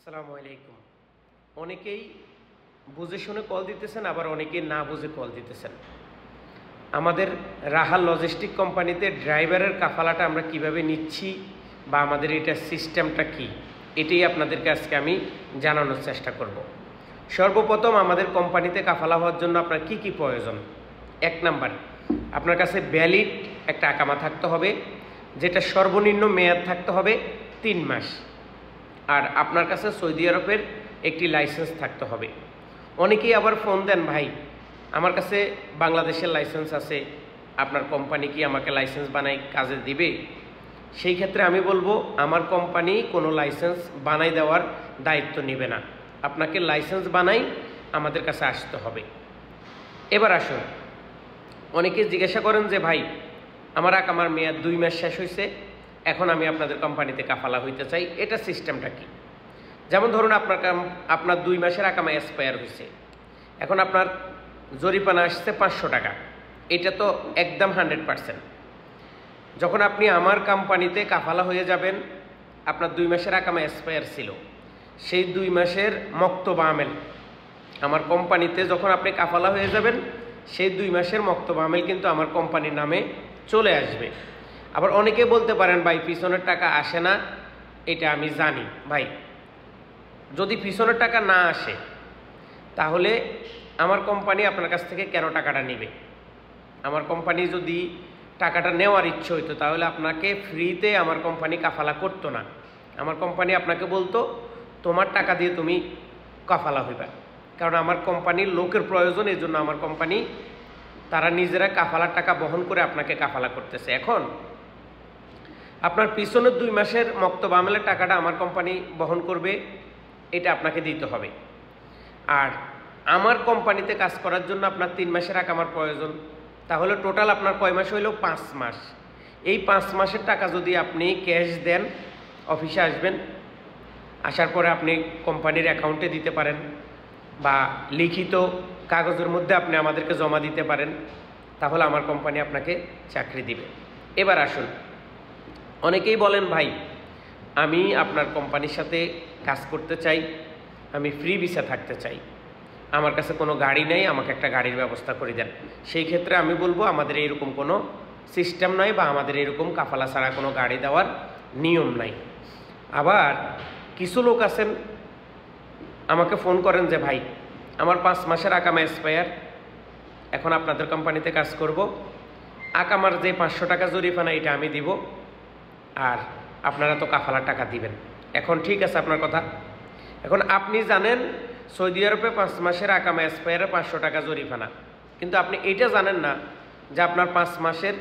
আসসালামু আলাইকুম। অনেকেই বুঝে শুনে কল দিতেছেন, আবার অনেকেই না বুঝে কল দিতেছেন। আমাদের রাহাল লজিস্টিক কোম্পানিতে ড্রাইভারের কাফালাটা আমরা কিভাবে নিচ্ছি বা আমাদের এটা সিস্টেমটা কি, এটাই আপনাদেরকে আজকে আমি জানানোর চেষ্টা করব। সর্বপ্রথম আমাদের কোম্পানিতে কাফালা হওয়ার জন্য আপনার কি কি প্রয়োজন। 1 নাম্বার, আপনার কাছে ভ্যালিড একটা আকামা থাকতে হবে, যেটা সর্বনিম্ন মেয়াদ থাকতে হবে 3 মাস। আর আপনার কাছে সৌদি আরবের একটি লাইসেন্স থাকতে হবে। অনেকেই আবার ফোন দেন, ভাই আমার কাছে বাংলাদেশের লাইসেন্স আছে, আপনার কোম্পানি কি আমাকে লাইসেন্স বানাই কাজে দিবে? সেই ক্ষেত্রে আমি বলবো, আমার কোম্পানি কোনো লাইসেন্স বানাই দেওয়ার দায়িত্ব নেবে না। আপনাকে লাইসেন্স বানাই আমাদের কাছে আসতে হবে। এবার আসুন, অনেকে জিজ্ঞাসা করেন যে ভাই আমার মেয়াদ 2 মাস শেষ হয়েছে, এখন আমি আপনাদের কোম্পানিতে কাফালা হইতে চাই, এটা সিস্টেমটা কি? যেমন ধরুন আপনার 2 মাসের আকামা এক্সপায়ার হয়েছে, এখন আপনার জরিমানা আসছে 500 টাকা। এটা তো একদম 100%। যখন আপনি আমার কোম্পানিতে কাফালা হয়ে যাবেন, আপনার 2 মাসের আকামা এক্সপায়ার ছিল, সেই 2 মাসের মক্তবা আমেল আমার কোম্পানিতে যখন আপনি কাফালা হয়ে যাবেন, সেই 2 মাসের মক্তবা আমেল কিন্তু আমার কোম্পানির নামে চলে আসবে। আবার অনেকে বলতে পারেন, ভাই পিছনের টাকা আসে না, এটা আমি জানি। ভাই যদি পিছনের টাকা না আসে, তাহলে আমার কোম্পানি আপনার কাছ থেকে কেন টাকাটা নেবে? আমার কোম্পানি যদি টাকাটা নেওয়ার ইচ্ছে হইতো, তাহলে আপনাকে ফ্রিতে আমার কোম্পানি কাফালা করতো না। আমার কোম্পানি আপনাকে বলতো, তোমার টাকা দিয়ে তুমি কাফালা হইবা। কারণ আমার কোম্পানির লোকের প্রয়োজন, এই জন্য আমার কোম্পানি তারা নিজেরা কাফালার টাকা বহন করে আপনাকে কাফালা করতেছে। এখন আপনার পিছনের 2 মাসের মক্তবা আমেলের টাকাটা আমার কোম্পানি বহন করবে, এটা আপনাকে দিতে হবে। আর আমার কোম্পানিতে কাজ করার জন্য আপনার 3 মাসের আকামার প্রয়োজন, তাহলে টোটাল আপনার কয় মাস হইল? 5 মাস। এই 5 মাসের টাকা যদি আপনি ক্যাশ দেন, অফিসে আসবেন, আসার পরে আপনি কোম্পানির অ্যাকাউন্টে দিতে পারেন, বা লিখিত কাগজের মধ্যে আপনি আমাদেরকে জমা দিতে পারেন, তাহলে আমার কোম্পানি আপনাকে চাকরি দিবে। এবার আসুন, অনেকেই বলেন, ভাই আমি আপনার কোম্পানির সাথে কাজ করতে চাই, আমি ফ্রি ভিসা থাকতে চাই, আমার কাছে কোনো গাড়ি নেই, আমাকে একটা গাড়ির ব্যবস্থা করে দেন। সেই ক্ষেত্রে আমি বলবো, আমাদের এইরকম কোনো সিস্টেম নয়, বা আমাদের এরকম কাফালা ছাড়া কোনো গাড়ি দেওয়ার নিয়ম নাই। আবার কিছু লোক আছেন আমাকে ফোন করেন যে, ভাই আমার 5 মাসের আকামা এক্সপায়ার, এখন আপনাদের কোম্পানিতে কাজ করব, আকামার যে 500 টাকা জরিমানা এটা আমি দিব, আর আপনারা তো কাফালার টাকা দিবেন। এখন ঠিক আছে আপনার কথা, এখন আপনি জানেন সৌদি আরবে 5 মাসের আকামা এক্সপায়ারে 500 টাকা জরিমানা, কিন্তু আপনি এটা জানেন না যে আপনার 5 মাসের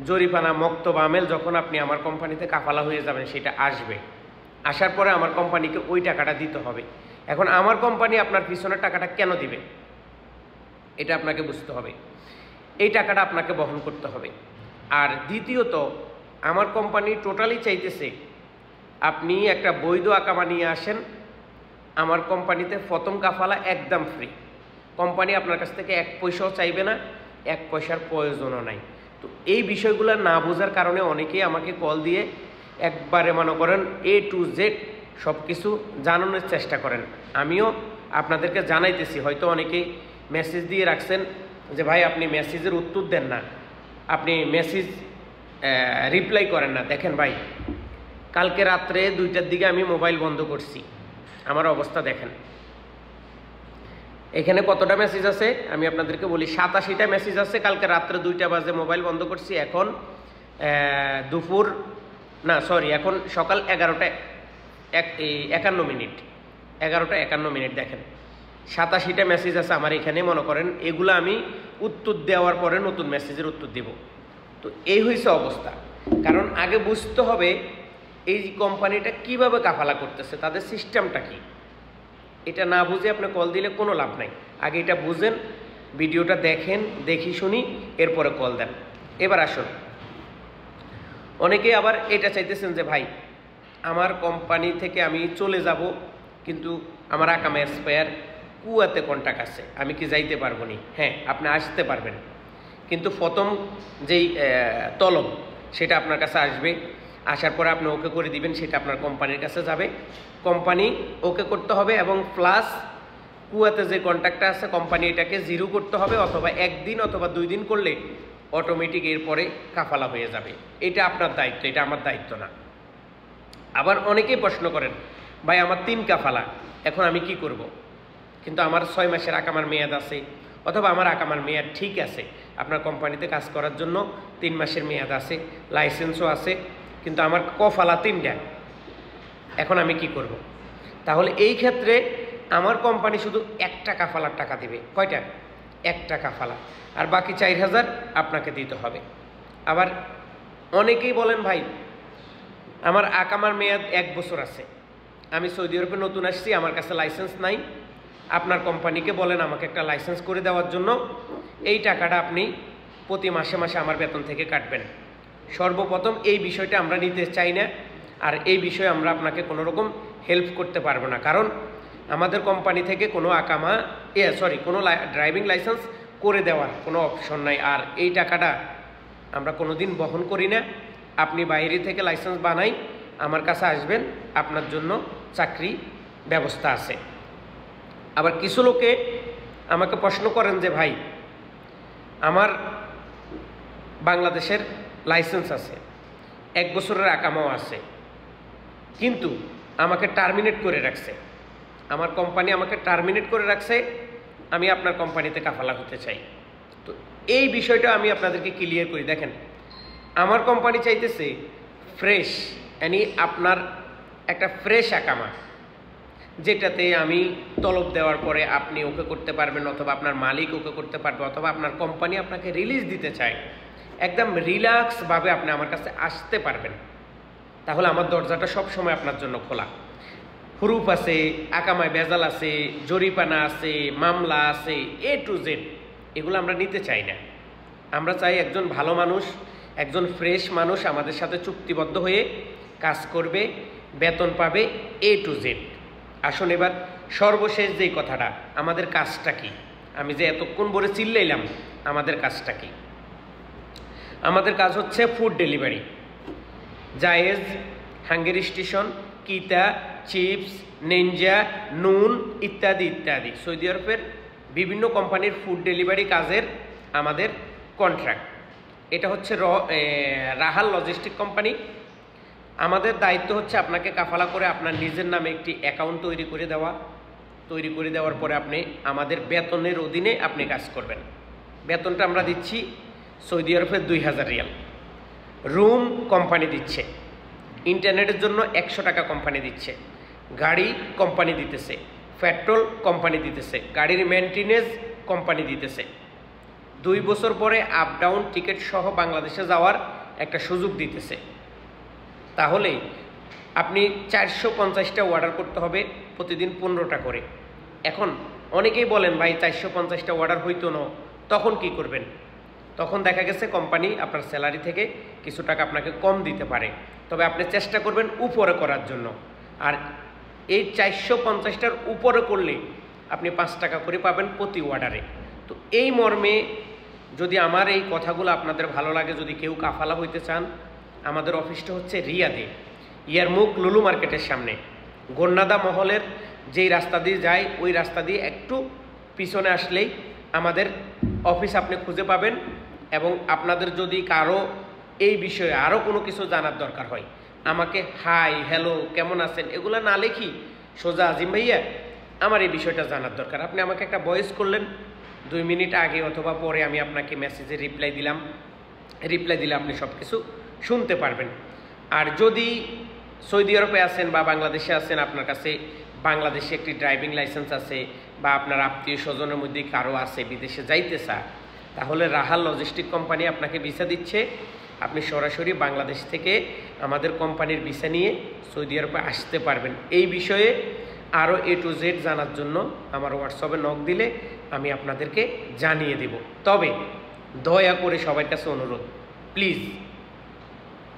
জরিমানা মক্তবা আমেল যখন আপনি আমার কোম্পানিতে কাফালা হয়ে যাবেন, সেটা আসবে। আসার পরে আমার কোম্পানিকে ওই টাকাটা দিতে হবে। এখন আমার কোম্পানি আপনার পিছনের টাকাটা কেন দিবে, এটা আপনাকে বুঝতে হবে। এই টাকাটা আপনাকে বহন করতে হবে। আর দ্বিতীয়ত, আমার কোম্পানি টোটালি চাইতেছে আপনি একটা বৈধ আকামা নিয়ে আসেন, আমার কোম্পানিতে প্রথম কাফালা একদম ফ্রি। কোম্পানি আপনার কাছ থেকে 1 পয়সাও চাইবে না, 1 পয়সার প্রয়োজনও নাই। তো এই বিষয়গুলো না বোঝার কারণে অনেকেই আমাকে কল দিয়ে একবারে মনে করেন A to Z সব কিছু জানানোর চেষ্টা করেন। আমিও আপনাদেরকে জানাইতেছি, হয়তো অনেকেই মেসেজ দিয়ে রাখছেন যে ভাই আপনি মেসেজের উত্তর দেন না, আপনি মেসেজ রিপ্লাই করেন না। দেখেন ভাই, কালকে রাত্রে 2টার দিকে আমি মোবাইল বন্ধ করছি, আমার অবস্থা দেখেন। এখানে কতটা মেসেজ আছে আমি আপনাদেরকে বলি, 87টা মেসেজ আছে। কালকে রাত্রে 2টা বাজে মোবাইল বন্ধ করছি, এখন এখন সকাল 11টা 51 মিনিট, 11টা 51 মিনিট। দেখেন 87টা মেসেজ আছে আমার এখানে। মনে করেন এগুলো আমি উত্তর দেওয়ার পরে নতুন মেসেজের উত্তর দেব। তো এই হয়েছে অবস্থা। কারণ আগে বুঝতে হবে এই কোম্পানিটা কিভাবে কাফালা করতেছে, তাদের সিস্টেমটা কি। এটা না বুঝে আপনি কল দিলে কোনো লাভ নাই। আগে এটা বুঝেন, ভিডিওটা দেখেন, দেখি শুনি, এরপরে কল দেন। এবার আসুন, অনেকেই আবার এটা চাইতেছেন যে ভাই আমার কোম্পানি থেকে আমি চলে যাব, কিন্তু আমার আকামা এক্সপায়ার, কুয়াতে কন্ট্যাক্ট আছে, আমি কি যাইতে পারবো নি? হ্যাঁ, আপনি আসতে পারবেন, কিন্তু প্রথম যেই তলব সেটা আপনার কাছে আসবে। আসার পরে আপনি ওকে করে দিবেন, সেটা আপনার কোম্পানির কাছে যাবে, কোম্পানি ওকে করতে হবে এবং প্লাস কুয়াতে যে কন্ট্রাক্টটা আছে কোম্পানি এটাকে জিরো করতে হবে, অথবা 1 দিন অথবা 2 দিন করলে অটোমেটিক এরপরে কাফালা হয়ে যাবে। এটা আপনার দায়িত্ব, এটা আমার দায়িত্ব না। আবার অনেকেই প্রশ্ন করেন, ভাই আমার 3 কাফালা, এখন আমি কি করব? কিন্তু আমার 6 মাসের আকামার মেয়াদ আছে, অথবা আমার আকামার মেয়াদ ঠিক আছে, আপনার কোম্পানিতে কাজ করার জন্য 3 মাসের মেয়াদ আছে, লাইসেন্সও আছে, কিন্তু আমার কফালা 3টা, এখন আমি কি করব? তাহলে এই ক্ষেত্রে আমার কোম্পানি শুধু 1টা কাফালার টাকা দিবে। কয়টা? 1টা কাফালা, আর বাকি 4000 আপনাকে দিতে হবে। আবার অনেকেই বলেন, ভাই আমার আকামার মেয়াদ 1 বছর আছে, আমি সৌদি আরবে নতুন আসছি, আমার কাছে লাইসেন্স নাই, আপনার কোম্পানিকে বলেন আমাকে একটা লাইসেন্স করে দেওয়ার জন্য, এই টাকাটা আপনি প্রতি মাসে মাসে আমার বেতন থেকে কাটবেন। সর্বপ্রথম এই বিষয়টা আমরা নিতে চাই না, আর এই বিষয়ে আমরা আপনাকে কোনো রকম হেল্প করতে পারবো না, কারণ আমাদের কোম্পানি থেকে কোনো কোনো ড্রাইভিং লাইসেন্স করে দেওয়ার কোনো অপশন নাই, আর এই টাকাটা আমরা কোনো দিন বহন করি না। আপনি বাইরে থেকে লাইসেন্স বানাই আমার কাছে আসবেন, আপনার জন্য চাকরি ব্যবস্থা আছে। আবার কিছু লোকে আমাকে প্রশ্ন করেন যে, ভাই আমার বাংলাদেশের লাইসেন্স আছে, 1 বছরের আকামাও আছে, কিন্তু আমাকে টার্মিনেট করে রাখছে, আমার কোম্পানি আমাকে টার্মিনেট করে রাখছে, আমি আপনার কোম্পানিতে কাফালা হতে চাই। তো এই বিষয়টা আমি আপনাদেরকে ক্লিয়ার করি। দেখেন, আমার কোম্পানি চাইতেছে ফ্রেশ, আপনার একটা ফ্রেশ আকামা, যেটাতে আমি তলব দেওয়ার পরে আপনি ওকে করতে পারবেন, অথবা আপনার মালিক ওকে করতে পারবে, অথবা আপনার কোম্পানি আপনাকে রিলিজ দিতে চায়, একদম রিল্যাক্সভাবে আপনি আমার কাছে আসতে পারবেন। তাহলে আমার দরজাটা সবসময় আপনার জন্য খোলা। হুরুফ আছে, আকামায় ভেজাল আছে, জরিপানা আছে, মামলা আছে, A to Z, এগুলো আমরা নিতে চাই না। আমরা চাই একজন ভালো মানুষ, একজন ফ্রেশ মানুষ আমাদের সাথে চুক্তিবদ্ধ হয়ে কাজ করবে, বেতন পাবে A to Z। আসুন এবার সর্বশেষ যেই কথাটা, আমাদের কাজটা কি? আমি যে এতক্ষণ বলে চিল্লাইলাম, আমাদের কাজটা কি? আমাদের কাজ হচ্ছে ফুড ডেলিভারি, জায়েজ, হাঙ্গেরি স্টেশন, কিতা, চিপস, নিনজা, নুন ইত্যাদি ইত্যাদি সৌদি আরবের বিভিন্ন কোম্পানির ফুড ডেলিভারি কাজের আমাদের কন্ট্রাক্ট। এটা হচ্ছে রাহাল লজিস্টিক কোম্পানি। আমাদের দায়িত্ব হচ্ছে আপনাকে কাফালা করে আপনার নিজের নামে একটি অ্যাকাউন্ট তৈরি করে দেওয়ার পরে আপনি আমাদের বেতনের অধীনে আপনি কাজ করবেন। বেতনটা আমরা দিচ্ছি সৌদি আরবের 2000 রিয়াল। রুম কোম্পানি দিচ্ছে, ইন্টারনেটের জন্য 100 টাকা কোম্পানি দিচ্ছে, গাড়ি কোম্পানি দিতেছে, পেট্রোল কোম্পানি দিতেছে, গাড়ির মেনটেনেন্স কোম্পানি দিতেছে, 2 বছর পরে আপ ডাউন টিকিট সহ বাংলাদেশে যাওয়ার একটা সুযোগ দিতেছে। তাহলে আপনি 450টা অর্ডার করতে হবে, প্রতিদিন 15টা করে। এখন অনেকেই বলেন, ভাই 450টা অর্ডার হইতো না, তখন কি করবেন? তখন দেখা গেছে কোম্পানি আপনার স্যালারি থেকে কিছু টাকা আপনাকে কম দিতে পারে, তবে আপনি চেষ্টা করবেন উপরে করার জন্য। আর এই 450টার উপরে করলে আপনি 5 টাকা করে পাবেন প্রতি অর্ডারে। তো এই মর্মে যদি আমার এই কথাগুলো আপনাদের ভালো লাগে, যদি কেউ কাফালা হইতে চান, আমাদের অফিসটা হচ্ছে রিয়াদে, ইয়ারমুক লুলু মার্কেটের সামনে, গন্নাদা মহলের যেই রাস্তা দিয়ে যায় ওই রাস্তা দিয়ে একটু পিছনে আসলেই আমাদের অফিস আপনি খুঁজে পাবেন। এবং আপনাদের যদি কারো এই বিষয়ে আরও কোনো কিছু জানার দরকার হয়, আমাকে হাই, হ্যালো, কেমন আছেন এগুলো না লিখি সোজা, আজিম ভাইয়া আমার এই বিষয়টা জানার দরকার, আপনি আমাকে একটা ভয়েস করলেন, 2 মিনিট আগে অথবা পরে আমি আপনাকে মেসেজে রিপ্লাই দিলে আপনি সব কিছু শুনতে পারবেন। আর যদি সৌদি আরবে আছেন বা বাংলাদেশে আছেন, আপনার কাছে বাংলাদেশে একটি ড্রাইভিং লাইসেন্স আছে, বা আপনার আত্মীয় স্বজনের মধ্যে কারো আছে বিদেশে যাইতে চায়, তাহলে রাহাল লজিস্টিক কোম্পানি আপনাকে ভিসা দিচ্ছে। আপনি সরাসরি বাংলাদেশ থেকে আমাদের কোম্পানির ভিসা নিয়ে সৌদি আরবে আসতে পারবেন। এই বিষয়ে আরও A to Z জানার জন্য আমার হোয়াটসঅ্যাপে নক দিলে আমি আপনাদেরকে জানিয়ে দেব। তবে দয়া করে সবার কাছে অনুরোধ, প্লিজ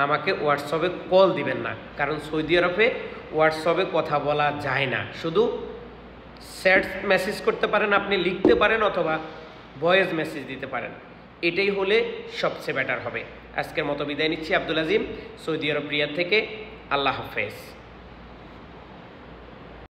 আমাকে হোয়াটসঅ্যাপে কল দিবেন না, কারণ সৌদি আরবে হোয়াটসঅ্যাপে কথা বলা যায় না। শুধু চ্যাট মেসেজ করতে পারেন, আপনি লিখতে পারেন, অথবা ভয়েস মেসেজ দিতে পারেন। এটাই হলে সবচেয়ে বেটার হবে। আজকের মতো বিদায় নিচ্ছি। আব্দুল আজিম, সৌদি আরব রিয়াদ থেকে। আল্লাহ হাফেজ।